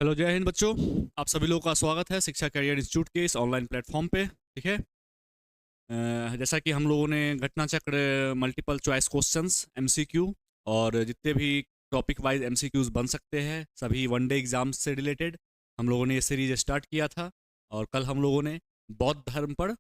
Hello, जय हिंद बच्चों। आप सभी लोगों का स्वागत है शिक्षा करियर इंस्टीट्यूट के इस ऑनलाइन प्लेटफॉर्म पे। ठीक है। जैसा कि हम लोगों ने घटना चक्र, मल्टीपल चॉइस क्वेश्चंस, एमसीक्यू और जितने भी टॉपिक वाइज एमसीक्यूज बन सकते हैं सभी वनडे एग्जाम्स से रिलेटेड हम लोगों ने ये सीरीज स्टार्ट किया था। और कल हम लोगों ने बौद्ध धर्म पर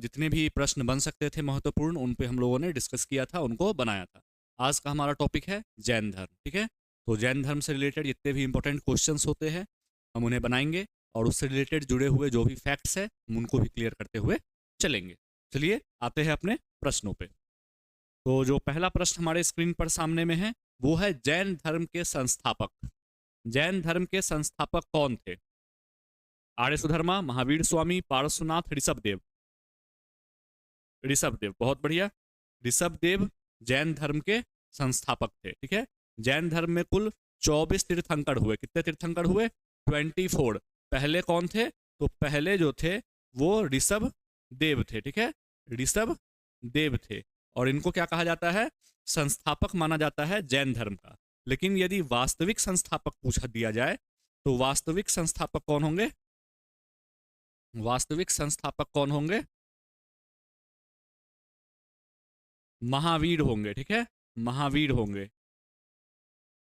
जितने भी प्रश्न बन सकते थे महत्वपूर्ण, उन पे हम लोगों ने डिस्कस किया था, उनको बनाया था। आज का हमारा टॉपिक है जैन धर्म। ठीक है। तो जैन धर्म से रिलेटेड जितने भी इंपॉर्टेंट क्वेश्चंस होते हैं हम उन्हें बनाएंगे, और उससे रिलेटेड जुड़े हुए जो भी फैक्ट्स है हम उनको भी क्लियर करते हुए चलेंगे। चलिए आते हैं अपने प्रश्नों पे। तो जो पहला प्रश्न हमारे स्क्रीन पर सामने में है वो है, जैन धर्म के संस्थापक। जैन धर्म के संस्थापक कौन थे? आर्य सुधर्मा, महावीर स्वामी, पार्श्वनाथ, ऋषभदेव। ऋषभदेव, बहुत बढ़िया। ऋषभदेव जैन धर्म के संस्थापक थे। ठीक है। जैन धर्म में कुल 24 तीर्थंकर हुए। कितने तीर्थंकर हुए? 24। पहले कौन थे? तो पहले जो थे वो ऋषभ देव थे। ठीक है। ऋषभ देव थे, और इनको क्या कहा जाता है? संस्थापक माना जाता है जैन धर्म का। लेकिन यदि वास्तविक संस्थापक पूछा दिया जाए तो वास्तविक संस्थापक कौन होंगे? वास्तविक संस्थापक कौन होंगे? महावीर होंगे। ठीक है। महावीर होंगे।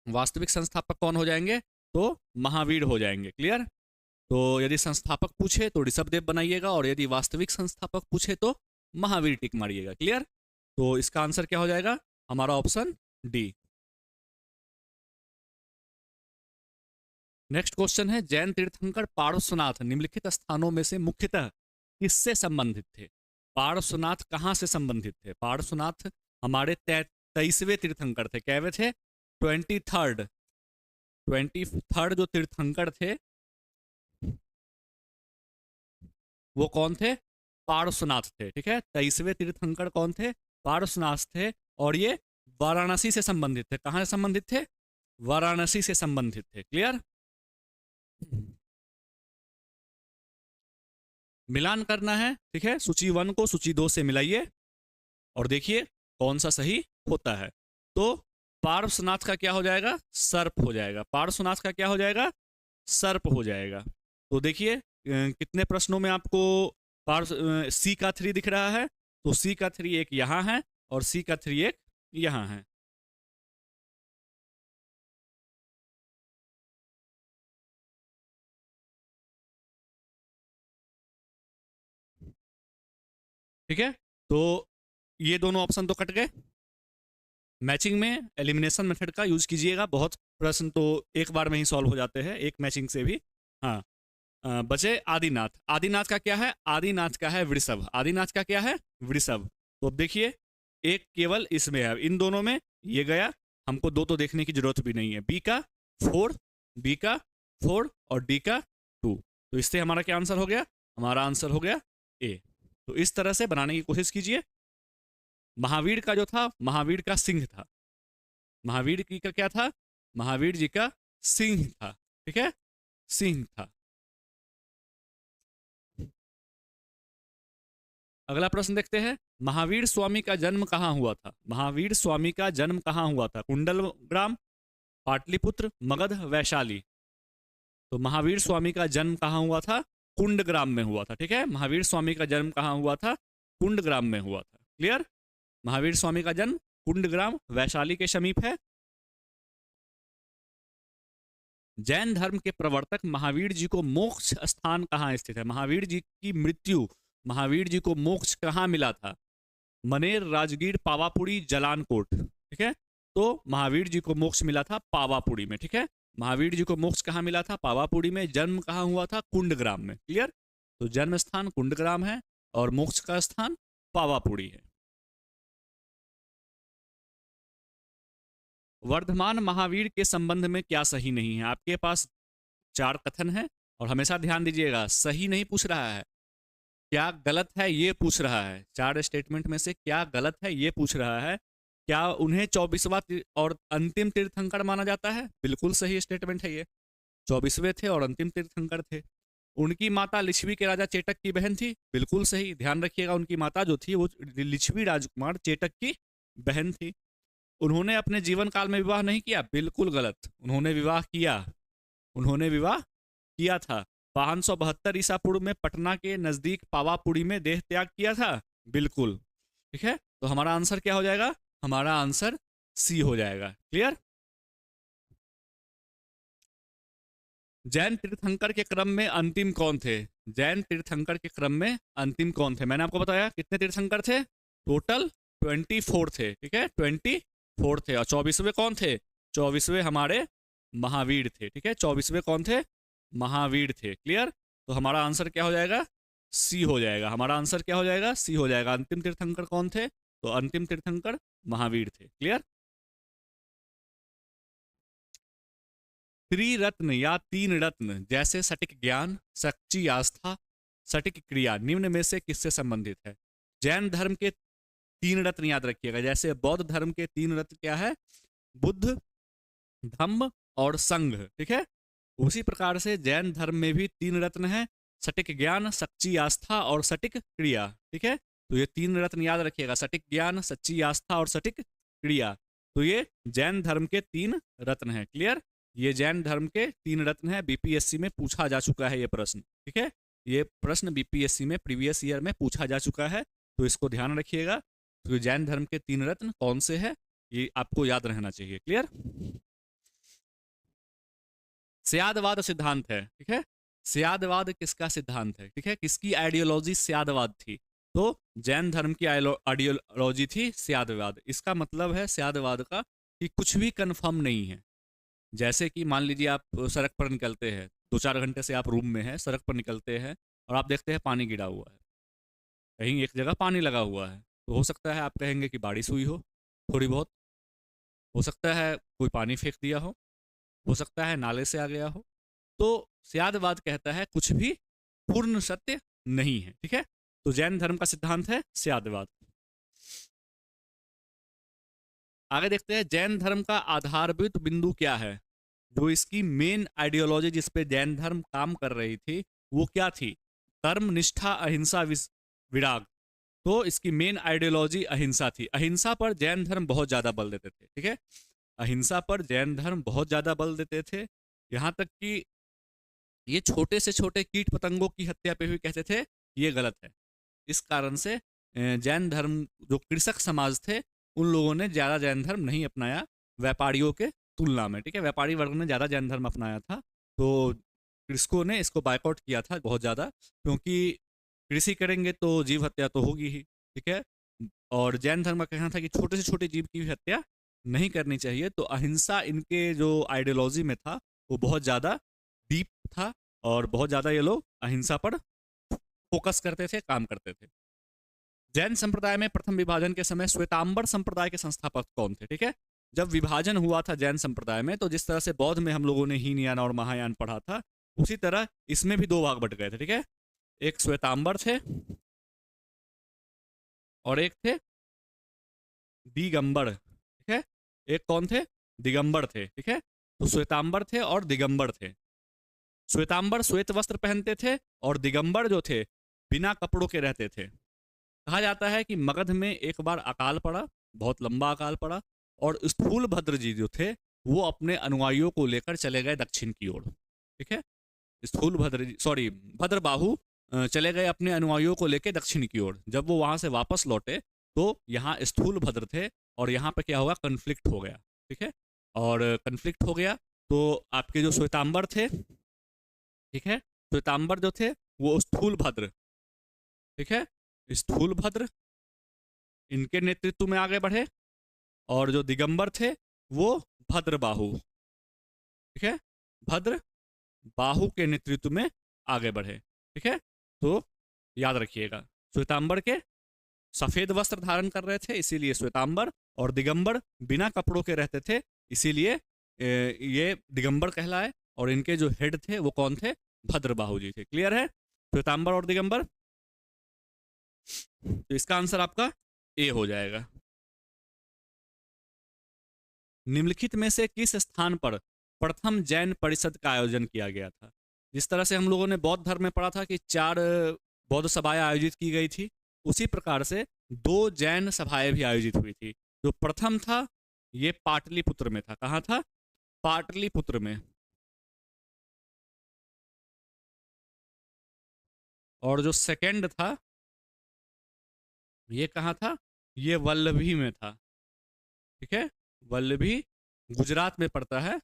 वास्तविक संस्थापक कौन हो जाएंगे? तो महावीर हो जाएंगे। क्लियर? तो यदि संस्थापक पूछे तो ऋषभदेव बनाइएगा, और यदि वास्तविक संस्थापक पूछे तो महावीर टिक मारिएगा। क्लियर? तो इसका आंसर क्या हो जाएगा? हमारा ऑप्शन डी। नेक्स्ट क्वेश्चन है, जैन तीर्थंकर पार्श्वनाथ निम्नलिखित स्थानों में से मुख्यतः किससे संबंधित थे? पार्श्वनाथ कहां से संबंधित थे? पार्श्वनाथ हमारे 23वें तीर्थंकर थे। कैवे थे? 23rd। 23rd जो तीर्थंकर थे वो कौन थे? पार्श्वनाथ थे। ठीक है। 23वें तीर्थंकर कौन थे? पार्श्वनाथ थे। और ये वाराणसी से संबंधित थे। कहां से संबंधित थे? वाराणसी से संबंधित थे। क्लियर? मिलान करना है। ठीक है। सूची 1 को सूची 2 से मिलाइए और देखिए कौन सा सही होता है। तो पार्श्वनाथ का क्या हो जाएगा? सर्प हो जाएगा। पार्श्वनाथ का क्या हो जाएगा? सर्प हो जाएगा। तो देखिए कितने प्रश्नों में आपको सी का 3 दिख रहा है? तो सी का 3 एक यहां है और सी का 3 एक यहां है। ठीक है। तो ये दोनों ऑप्शन तो कट गए। मैचिंग में एलिमिनेशन मेथड का यूज कीजिएगा। बहुत प्रश्न तो एक बार में ही सॉल्व हो जाते हैं एक मैचिंग से भी। हाँ। बचे आदिनाथ। आदिनाथ का क्या है? आदिनाथ का है वृषभ। आदिनाथ का क्या है? वृषभ। तो अब देखिए एक केवल इसमें है, इन दोनों में ये गया। हमको दो तो देखने की जरूरत भी नहीं है। बी का 4, बी का 4 और डी का 2। तो इससे हमारा क्या आंसर हो गया? हमारा आंसर हो गया ए। तो इस तरह से बनाने की कोशिश कीजिए। महावीर का जो था, महावीर का सिंह था। महावीर जी का क्या था? महावीर जी का सिंह था। ठीक है। सिंह था। अगला प्रश्न देखते हैं, महावीर स्वामी का जन्म कहाँ हुआ था? महावीर स्वामी का जन्म कहाँ हुआ था? कुंडलग्राम, पाटलिपुत्र, मगध, वैशाली। तो महावीर स्वामी का जन्म कहाँ हुआ था? कुंडग्राम में हुआ था। ठीक है। महावीर स्वामी का जन्म कहाँ हुआ था? कुंडग्राम में हुआ था। क्लियर? महावीर स्वामी का जन्म कुंडग्राम वैशाली के समीप है। जैन धर्म के प्रवर्तक महावीर जी को मोक्ष स्थान कहाँ स्थित है? महावीर जी की मृत्यु, महावीर जी को मोक्ष कहाँ मिला था? मनेर, राजगीर, पावापुरी, जलानकोट। ठीक है। तो महावीर जी को मोक्ष मिला था पावापुरी में। ठीक है। महावीर जी को मोक्ष कहाँ मिला था? पावापुरी में। जन्म कहाँ हुआ था? कुंडग्राम में। क्लियर? तो जन्म स्थान कुंडग्राम है और मोक्ष का स्थान पावापुरी है। वर्धमान महावीर के संबंध में क्या सही नहीं है? आपके पास 4 कथन है, और हमेशा ध्यान दीजिएगा सही नहीं पूछ रहा है, क्या गलत है ये पूछ रहा है। 4 स्टेटमेंट में से क्या गलत है ये पूछ रहा है। क्या उन्हें 24वां और अंतिम तीर्थंकर माना जाता है? बिल्कुल सही स्टेटमेंट है ये। 24वें थे और अंतिम तीर्थंकर थे। उनकी माता लिच्छवी के राजा चेटक की बहन थी। बिल्कुल सही। ध्यान रखिएगा उनकी माता जो थी वो लिच्छवी राजकुमार चेटक की बहन थी। उन्होंने अपने जीवन काल में विवाह नहीं किया? बिल्कुल गलत। उन्होंने विवाह किया। उन्होंने विवाह किया था। 572 ईसा पूर्व में पटना के नजदीक पावापुरी में देह त्याग किया था। बिल्कुल ठीक है, तो हमारा आंसर क्या हो जाएगा? हमारा आंसर सी हो जाएगा। क्लियर? जैन तीर्थंकर के क्रम में अंतिम कौन थे? जैन तीर्थंकर के क्रम में अंतिम कौन थे? मैंने आपको बताया कितने तीर्थंकर थे, टोटल 24 थे। ठीक है, 24 थे। और 24वें कौन थे? 24वें हमारे महावीर थे। ठीक है, 24वें कौन थे? महावीर थे। क्लियर? तो हमारा आंसर क्या हो जाएगा? सी हो जाएगा। हमारा आंसर क्या हो जाएगा? सी हो जाएगा। अंतिम तीर्थंकर कौन थे? तो अंतिम तीर्थंकर महावीर थे। क्लियर? त्रिरत्न या तीन रत्न जैसे सटीक ज्ञान, सच्ची आस्था, सटीक क्रिया निम्न में से किससे संबंधित है? जैन धर्म के तीन रत्न याद रखिएगा। जैसे बौद्ध धर्म के तीन रत्न क्या है? बुद्ध, धम्म और संघ। ठीक है, उसी प्रकार से जैन धर्म में भी तीन रत्न है, सटीक ज्ञान, सच्ची आस्था और सटीक क्रिया। ठीक है, तो ये तीन रत्न याद रखिएगा, सटीक ज्ञान, सच्ची आस्था और सटीक क्रिया। तो ये जैन धर्म के तीन रत्न है। क्लियर? ये जैन धर्म के तीन रत्न है। बीपीएससी में पूछा जा चुका है ये प्रश्न। ठीक है, ये प्रश्न बीपीएससी में प्रीवियस ईयर में पूछा जा चुका है, तो इसको ध्यान रखिएगा। तो जैन धर्म के तीन रत्न कौन से हैं, ये आपको याद रहना चाहिए। क्लियर? स्यादवाद सिद्धांत है। ठीक है, स्यादवाद किसका सिद्धांत है? ठीक है, किसकी आइडियोलॉजी स्यादवाद थी? तो जैन धर्म की आइडियोलॉजी थी स्यादवाद। इसका मतलब है स्यादवाद का कि कुछ भी कंफर्म नहीं है। जैसे कि मान लीजिए आप सड़क पर निकलते हैं, 2-4 घंटे से आप रूम में हैं, सड़क पर निकलते हैं और आप देखते हैं पानी गिरा हुआ है, कहीं एक जगह पानी लगा हुआ है, तो हो सकता है आप कहेंगे कि बारिश हुई थोड़ी बहुत, हो सकता है कोई पानी फेंक दिया हो सकता है नाले से आ गया हो। तो स्यादवाद कहता है कुछ भी पूर्ण सत्य नहीं है। ठीक है, तो जैन धर्म का सिद्धांत है स्यादवाद। आगे देखते हैं, जैन धर्म का आधारभूत बिंदु क्या है? जो इसकी मेन आइडियोलॉजी जिस पे जैन धर्म काम कर रही थी वो क्या थी? कर्म, निष्ठा, अहिंसा, विराग। तो इसकी मेन आइडियोलॉजी अहिंसा थी। अहिंसा पर जैन धर्म बहुत ज्यादा बल देते थे। ठीक है, अहिंसा पर जैन धर्म बहुत ज्यादा बल देते थे। यहां तक कि ये छोटे से छोटे कीट पतंगों की हत्या पे भी कहते थे ये गलत है। इस कारण से जैन धर्म, जो कृषक समाज थे, उन लोगों ने ज्यादा जैन धर्म नहीं अपनाया व्यापारियों के तुलना में। ठीक है, व्यापारी वर्ग ने ज्यादा जैन धर्म अपनाया था, तो कृषकों ने इसको बायकॉट किया था बहुत ज्यादा, क्योंकि कृषि करेंगे तो जीव हत्या तो होगी ही। ठीक है, और जैन धर्म का कहना था कि छोटे से छोटे जीव की भी हत्या नहीं करनी चाहिए। तो अहिंसा इनके जो आइडियोलॉजी में था वो बहुत ज़्यादा डीप था, और बहुत ज़्यादा ये लोग अहिंसा पर फोकस करते थे, काम करते थे। जैन संप्रदाय में प्रथम विभाजन के समय श्वेतांबर संप्रदाय के संस्थापक कौन थे? ठीक है, जब विभाजन हुआ था जैन संप्रदाय में, तो जिस तरह से बौद्ध में हम लोगों ने हीनयान और महायान पढ़ा था, उसी तरह इसमें भी दो भाग बट गए थे। ठीक है, एक श्वेतांबर थे और एक थे दिगंबर। ठीक है, एक कौन थे? दिगंबर थे। ठीक है, तो श्वेतांबर थे और दिगंबर थे। श्वेतांबर श्वेत वस्त्र पहनते थे और दिगंबर जो थे बिना कपड़ों के रहते थे। कहा जाता है कि मगध में एक बार अकाल पड़ा, बहुत लंबा अकाल पड़ा, और स्थूल भद्र जी जो थे वो अपने अनुयायियों को लेकर चले गए दक्षिण की ओर। ठीक है, स्थूल भद्र, सॉरी भद्र बाहु चले गए अपने अनुयायियों को लेकर दक्षिण की ओर। जब वो वहां से वापस लौटे तो यहाँ स्थूल भद्र थे, और यहाँ पे क्या हुआ? कन्फ्लिक्ट हो गया। ठीक है, और कन्फ्लिक्ट हो गया तो आपके जो श्वेतांबर थे, ठीक है, श्वेतांबर जो थे वो स्थूल भद्र, ठीक है, स्थूल भद्र इनके नेतृत्व में आगे बढ़े, और जो दिगंबर थे वो भद्र बाहु, ठीक है, भद्र बाहु के नेतृत्व में आगे बढ़े। ठीक है, तो याद रखिएगा, श्वेतांबर के सफेद वस्त्र धारण कर रहे थे इसीलिए श्वेतांबर, और दिगंबर बिना कपड़ों के रहते थे इसीलिए ये दिगंबर कहलाए, और इनके जो हेड थे वो कौन थे? भद्रबाहु जी थे। क्लियर है? श्वेतांबर और दिगंबर। तो इसका आंसर आपका ए हो जाएगा। निम्नलिखित में से किस स्थान पर प्रथम जैन परिषद का आयोजन किया गया था? जिस तरह से हम लोगों ने बौद्ध धर्म में पढ़ा था कि 4 बौद्ध सभाएं आयोजित की गई थी, उसी प्रकार से 2 जैन सभाएं भी आयोजित हुई थी। जो प्रथम था ये पाटलिपुत्र में था। कहाँ था? पाटलिपुत्र में। और जो सेकंड था ये कहाँ था, ये वल्लभी में था, ठीक है, वल्लभी गुजरात में पड़ता है,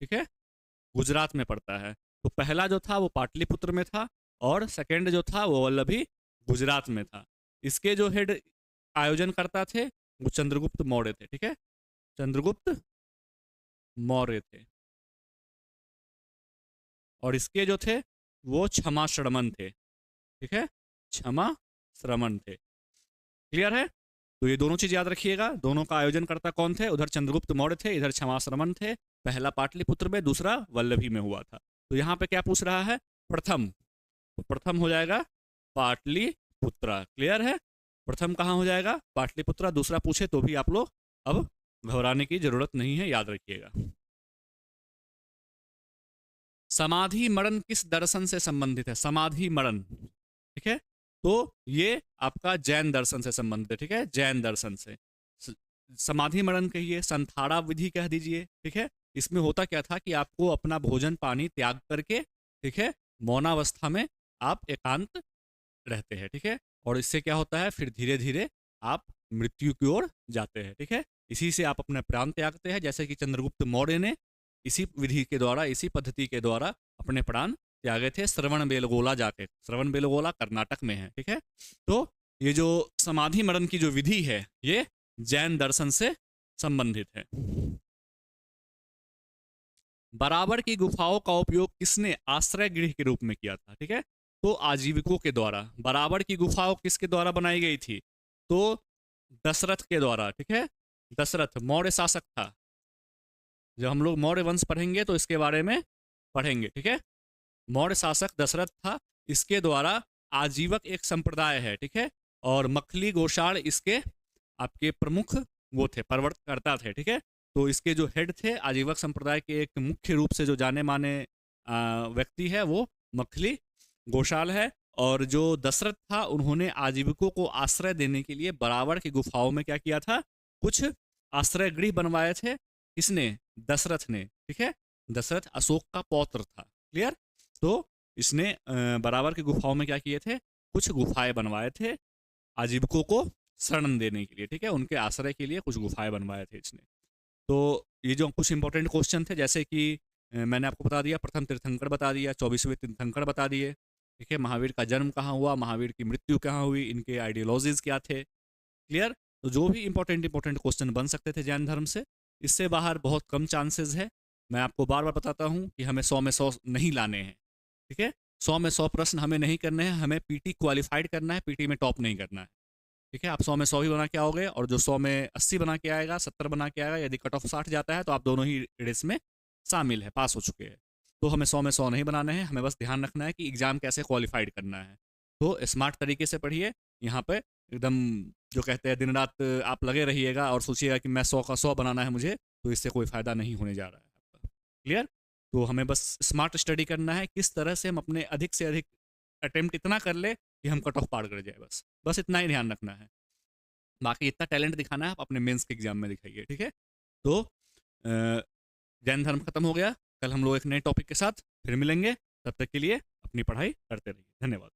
ठीक है, गुजरात में पड़ता है। तो पहला जो था वो पाटलिपुत्र में था और सेकंड जो था वो वल्लभी गुजरात में था। इसके जो हेड आयोजन करता थे वो चंद्रगुप्त मौर्य थे, ठीक है, चंद्रगुप्त मौर्य थे। और इसके जो थे वो क्षमा श्रमण थे, ठीक है, क्षमा श्रमण थे। क्लियर है? तो ये दोनों चीज याद रखिएगा, दोनों का आयोजन करता कौन थे, उधर चंद्रगुप्त मौर्य थे, इधर क्षमा श्रमण थे। पहला पाटलिपुत्र में, दूसरा वल्लभी में हुआ था। तो यहाँ पे क्या पूछ रहा है, प्रथम, तो प्रथम हो जाएगा पाटलिपुत्रा। क्लियर है? प्रथम कहाँ हो जाएगा, पाटलिपुत्रा। दूसरा पूछे तो भी आप लोग अब घबराने की जरूरत नहीं है, याद रखिएगा। समाधि मरण किस दर्शन से संबंधित है, समाधि मरण, ठीक है, तो ये आपका जैन दर्शन से संबंधित है, ठीक है, जैन दर्शन से। समाधि मरण कहिए, संथाड़ा विधि कह दीजिए, ठीक है। इसमें होता क्या था कि आपको अपना भोजन पानी त्याग करके, ठीक है, मौनावस्था में आप एकांत रहते हैं, ठीक है, और इससे क्या होता है, फिर धीरे धीरे आप मृत्यु की ओर जाते हैं, ठीक है। इसी से आप अपने प्राण त्यागते हैं, जैसे कि चंद्रगुप्त मौर्य ने इसी विधि के द्वारा, इसी पद्धति के द्वारा अपने प्राण त्यागे थे, श्रवण बेलगोला जाके। श्रवण बेलगोला कर्नाटक में है, ठीक है। तो ये जो समाधि मरण की जो विधि है ये जैन दर्शन से संबंधित है। बराबर की गुफाओं का उपयोग किसने आश्रय गृह के रूप में किया था, ठीक है, तो आजीविकों के द्वारा। बराबर की गुफाओं किसके द्वारा बनाई गई थी, तो दशरथ के द्वारा, ठीक है, दशरथ मौर्य शासक था। जब हम लोग मौर्य वंश पढ़ेंगे तो इसके बारे में पढ़ेंगे, ठीक है। मौर्य शासक दशरथ था, इसके द्वारा आजीवक एक संप्रदाय है, ठीक है, और मखली गोशाड़ इसके आपके प्रमुख वो थे, प्रवर्तकर्ता थे, ठीक है। तो इसके जो हेड थे आजीवक संप्रदाय के, एक मुख्य रूप से जो जाने माने व्यक्ति है वो मखली गोशाल है। और जो दशरथ था उन्होंने आजीविकों को आश्रय देने के लिए बराबर की गुफाओं में क्या किया था, कुछ आश्रय गृह बनवाए थे। किसने, दशरथ ने, ठीक है, दशरथ अशोक का पौत्र था। क्लियर? तो इसने बराबर की गुफाओं में क्या किए थे, कुछ गुफाएं बनवाए थे आजीविकों को शरण देने के लिए, ठीक है, उनके आश्रय के लिए कुछ गुफाएं बनवाए थे इसने। तो ये जो कुछ इंपॉर्टेंट क्वेश्चन थे, जैसे कि मैंने आपको बता दिया, प्रथम तीर्थंकर बता दिया, 24वें तीर्थंकर बता दिए, ठीक है, महावीर का जन्म कहाँ हुआ, महावीर की मृत्यु कहाँ हुई, इनके आइडियोलॉजीज क्या थे। क्लियर? तो जो भी इंपॉर्टेंट क्वेश्चन बन सकते थे जैन धर्म से, इससे बाहर बहुत कम चांसेस है। मैं आपको बार बार बताता हूँ कि हमें 100 में 100 नहीं लाने हैं, ठीक है, 100 में 100 प्रश्न हमें नहीं करने हैं, हमें पीटी क्वालिफाइड करना है, पीटी में टॉप नहीं करना है, ठीक है। आप 100 में 100 ही बना के आओगे, और जो 100 में 80 बना के आएगा, 70 बना के आएगा, यदि कट ऑफ 60 जाता है तो आप दोनों ही रेस में शामिल है, पास हो चुके हैं। तो हमें 100 में 100 नहीं बनाने हैं, हमें बस ध्यान रखना है कि एग्जाम कैसे क्वालिफाइड करना है। तो स्मार्ट तरीके से पढ़िए, यहाँ पे एकदम जो कहते हैं दिन रात आप लगे रहिएगा और सोचिएगा कि मैं 100 का 100 बनाना है मुझे, तो इससे कोई फायदा नहीं होने जा रहा है आपका। क्लियर? तो हमें बस स्मार्ट स्टडी करना है, किस तरह से हम अपने अधिक से अधिक अटेम्प्ट इतना कर ले कि हम कट ऑफ पार कर जाए, बस बस इतना ही ध्यान रखना है। बाकी इतना टैलेंट दिखाना है आप अपने मेंस के एग्जाम में दिखाइए, ठीक है। तो जैन धर्म खत्म हो गया। कल हम लोग एक नए टॉपिक के साथ फिर मिलेंगे, तब तक के लिए अपनी पढ़ाई करते रहिए। धन्यवाद।